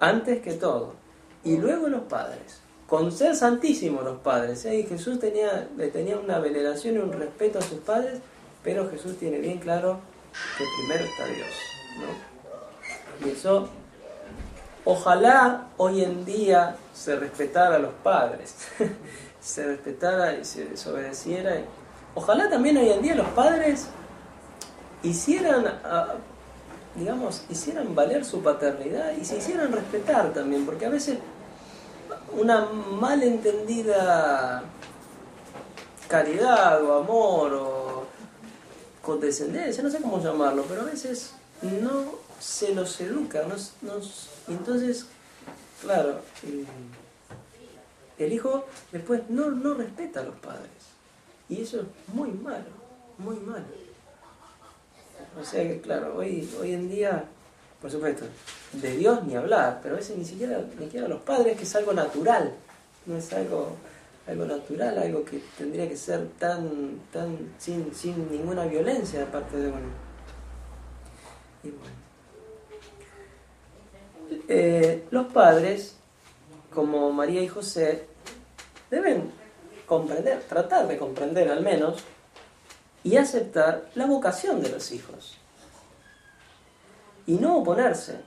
antes que todo. Y luego los padres. Con ser santísimos los padres. Y Jesús le tenía una veneración y un respeto a sus padres, pero Jesús tiene bien claro que primero está Dios, ¿no? Y eso, ojalá hoy en día se respetara a los padres, se respetara y se desobedeciera. Ojalá también hoy en día los padres hicieran valer su paternidad y se hicieran respetar también, porque a veces una malentendida caridad o amor o condescendencia, no sé cómo llamarlo, pero a veces no se los educa, entonces, claro, el hijo después no respeta a los padres, y eso es muy malo, muy malo. O sea que, claro, hoy en día, por supuesto, de Dios ni hablar, pero a veces ni siquiera los padres, que es algo natural, no es algo natural, algo que tendría que ser tan sin ninguna violencia de parte de uno. Y bueno, los padres, como María y José, deben comprender, tratar de comprender al menos, y aceptar la vocación de los hijos. Y no oponerse.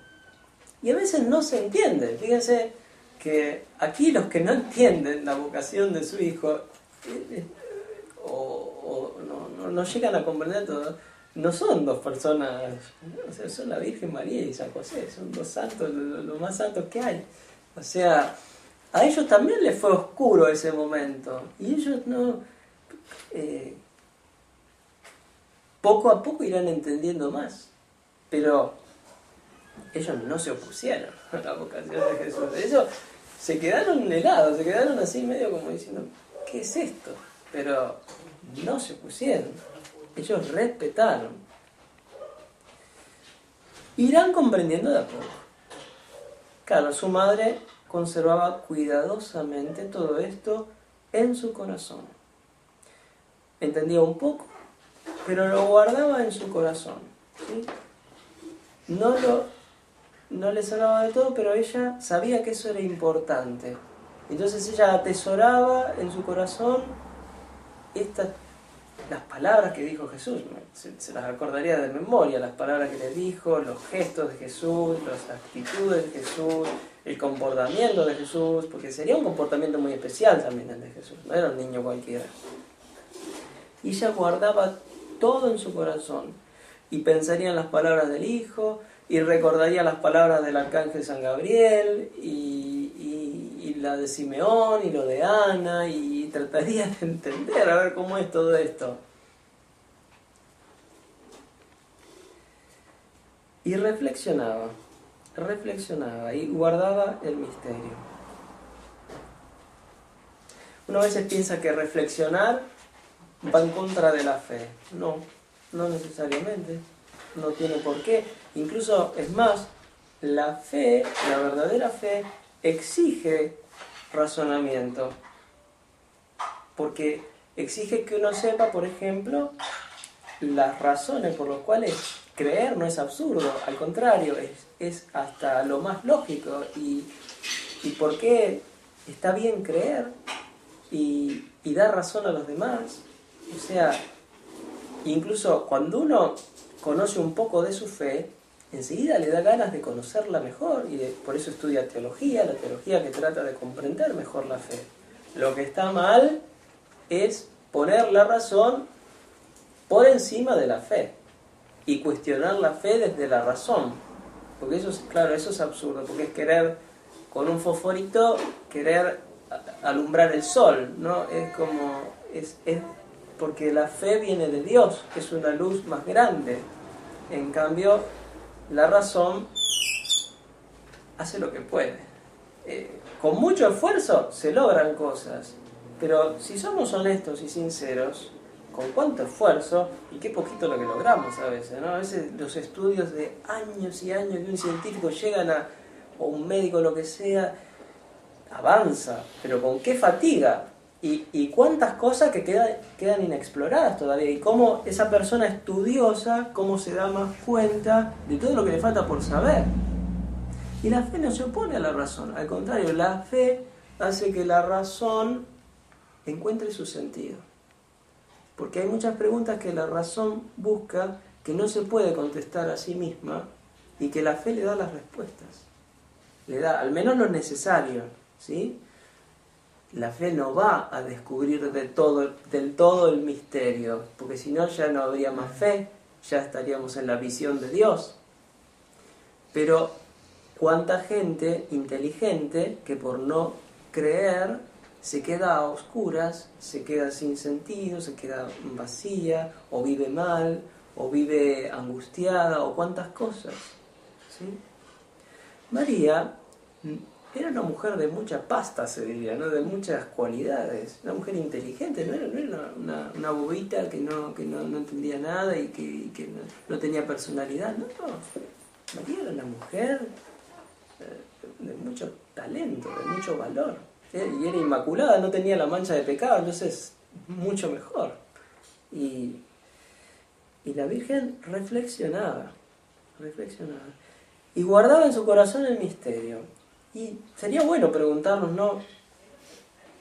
Y a veces no se entiende. Fíjense que aquí los que no entienden la vocación de su hijo, o no llegan a comprender todo, no son dos personas, o sea, son la Virgen María y San José, son dos santos, los más santos que hay. O sea, a ellos también les fue oscuro ese momento. Y ellos no... poco a poco irán entendiendo más, pero ellos no se opusieron a la vocación de Jesús. Ellos se quedaron helados, se quedaron así medio como diciendo, ¿qué es esto? Pero no se opusieron, ellos respetaron. Irán comprendiendo de a poco. Claro, su madre conservaba cuidadosamente todo esto en su corazón. Entendía un poco, pero lo guardaba en su corazón, ¿sí? No les hablaba de todo, pero ella sabía que eso era importante. Entonces ella atesoraba en su corazón las palabras que dijo Jesús. Se las acordaría de memoria, las palabras que le dijo, los gestos de Jesús, las actitudes de Jesús, el comportamiento de Jesús, porque sería un comportamiento muy especial también el de Jesús, no era un niño cualquiera. Y ella guardaba todo en su corazón y pensaría en las palabras del Hijo y recordaría las palabras del arcángel San Gabriel y la de Simeón y lo de Ana, y trataría de entender a ver cómo es todo esto. Y reflexionaba y guardaba el misterio. Uno a veces piensa que reflexionar va en contra de la fe. No necesariamente, no tiene por qué. Incluso, es más, la fe, la verdadera fe, exige razonamiento. Porque exige que uno sepa, por ejemplo, las razones por las cuales creer no es absurdo. Al contrario, es hasta lo más lógico. Y por qué está bien creer y dar razón a los demás. O sea, incluso cuando uno conoce un poco de su fe, enseguida le da ganas de conocerla mejor, y por eso estudia teología, la teología que trata de comprender mejor la fe. Lo que está mal es poner la razón por encima de la fe y cuestionar la fe desde la razón, porque eso es absurdo, porque es querer con un fosforito querer alumbrar el sol, ¿no? Es como es porque la fe viene de Dios, que es una luz más grande. En cambio, la razón hace lo que puede. Con mucho esfuerzo se logran cosas, pero si somos honestos y sinceros, con cuánto esfuerzo y qué poquito lo que logramos a veces, ¿no? A veces los estudios de años y años de un científico llegan o un médico, lo que sea, avanza, pero con qué fatiga. Y cuántas cosas que quedan inexploradas todavía, y cómo esa persona estudiosa, cómo se da más cuenta de todo lo que le falta por saber. Y la fe no se opone a la razón, al contrario, la fe hace que la razón encuentre su sentido. Porque hay muchas preguntas que la razón busca que no se puede contestar a sí misma y que la fe le da las respuestas. Le da al menos lo necesario, ¿sí? La fe no va a descubrir del todo el misterio, porque si no ya no habría más fe, ya estaríamos en la visión de Dios. Pero cuánta gente inteligente que por no creer se queda a oscuras, se queda sin sentido, se queda vacía, o vive mal, o vive angustiada, o cuántas cosas, ¿sí? María era una mujer de mucha pasta, se diría, ¿no? De muchas cualidades, una mujer inteligente, no era una bobita que no entendía nada y que no tenía personalidad, no. María era una mujer de mucho talento, de mucho valor, y era inmaculada, no tenía la mancha de pecado, entonces mucho mejor. Y la Virgen reflexionaba y guardaba en su corazón el misterio. Y sería bueno preguntarnos, ¿no?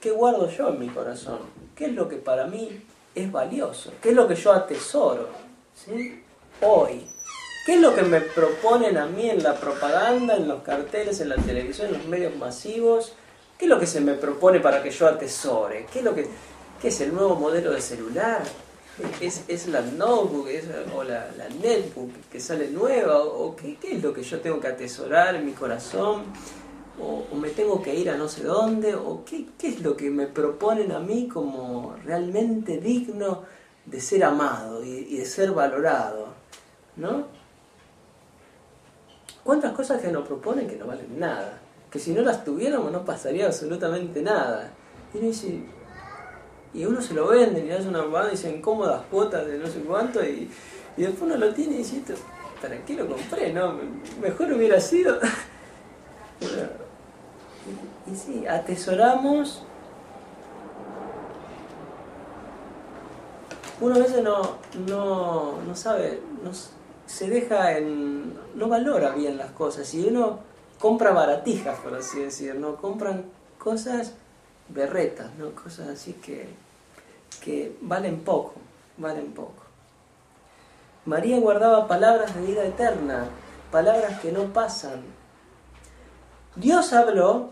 ¿Qué guardo yo en mi corazón? ¿Qué es lo que para mí es valioso? ¿Qué es lo que yo atesoro? ¿Sí? Hoy. ¿Qué es lo que me proponen a mí en la propaganda, en los carteles, en la televisión, en los medios masivos? ¿Qué es lo que se me propone para que yo atesore? ¿Qué es el nuevo modelo de celular? ¿Es la notebook o la netbook que sale nueva? ¿O qué es lo que yo tengo que atesorar en mi corazón? ¿O me tengo que ir a no sé dónde? ¿O qué es lo que me proponen a mí como realmente digno de ser amado y de ser valorado? ¿No? ¿Cuántas cosas que nos proponen que no valen nada? Que si no las tuviéramos no pasaría absolutamente nada. Y uno dice, y uno se lo vende y le hace una banda y dicen cómodas cuotas de no sé cuánto y después uno lo tiene y dice, ¿para qué lo compré? No, mejor hubiera sido. Y sí, atesoramos. Uno a veces no sabe, se deja no valora bien las cosas y uno compra baratijas, por así decir, ¿no? Compran cosas berretas, ¿no? Cosas así que valen poco. María guardaba palabras de vida eterna, palabras que no pasan. Dios habló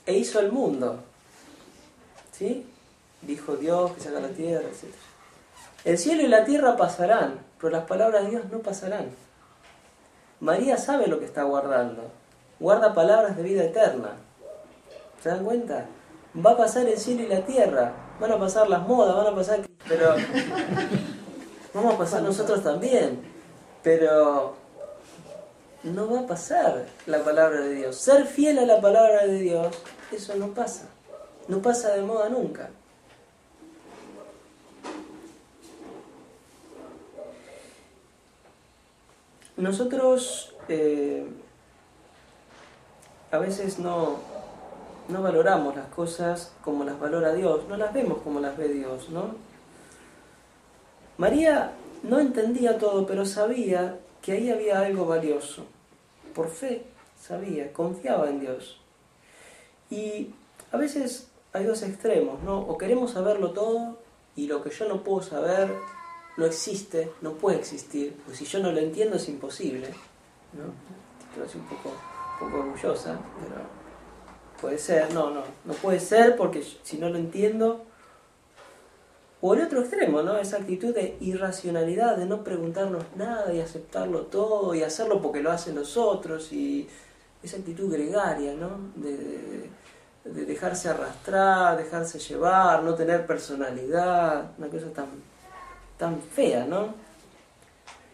e hizo el mundo, ¿sí? Dijo Dios que saca la tierra, etc. El cielo y la tierra pasarán, pero las palabras de Dios no pasarán. María sabe lo que está guardando. Guarda palabras de vida eterna. ¿Se dan cuenta? Va a pasar el cielo y la tierra. Van a pasar las modas, van a pasar... Pero vamos a pasar nosotros también. Pero no va a pasar la palabra de Dios. Ser fiel a la palabra de Dios, eso no pasa. No pasa de moda nunca. Nosotros a veces no valoramos las cosas como las valora Dios, no las vemos como las ve Dios, ¿no? María no entendía todo, pero sabía que ahí había algo valioso. Por fe, sabía, confiaba en Dios. Y a veces hay dos extremos, ¿no? O queremos saberlo todo y lo que yo no puedo saber no existe, no puede existir, pues si yo no lo entiendo es imposible, ¿no? Estoy así un poco orgullosa, pero puede ser, no puede ser porque si no lo entiendo. O el otro extremo, ¿no? Esa actitud de irracionalidad, de no preguntarnos nada y aceptarlo todo y hacerlo porque lo hacen los otros, y esa actitud gregaria, ¿no? De dejarse arrastrar, dejarse llevar, no tener personalidad, una cosa tan fea, ¿no?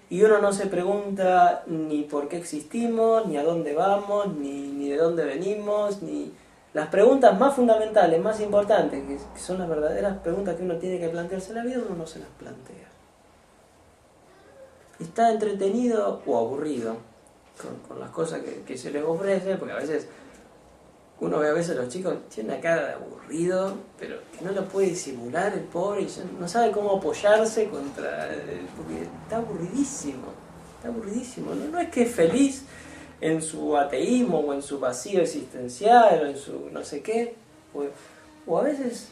Y uno no se pregunta ni por qué existimos, ni a dónde vamos, ni de dónde venimos, ni las preguntas más fundamentales, más importantes, que son las verdaderas preguntas que uno tiene que plantearse en la vida, uno no se las plantea. Está entretenido o aburrido con las cosas que se les ofrece, porque a veces uno ve a veces a los chicos, tienen una cara de aburrido, pero que no lo puede disimular el pobre y no sabe cómo apoyarse porque está aburridísimo. No es que es feliz en su ateísmo o en su vacío existencial o en su no sé qué, o a veces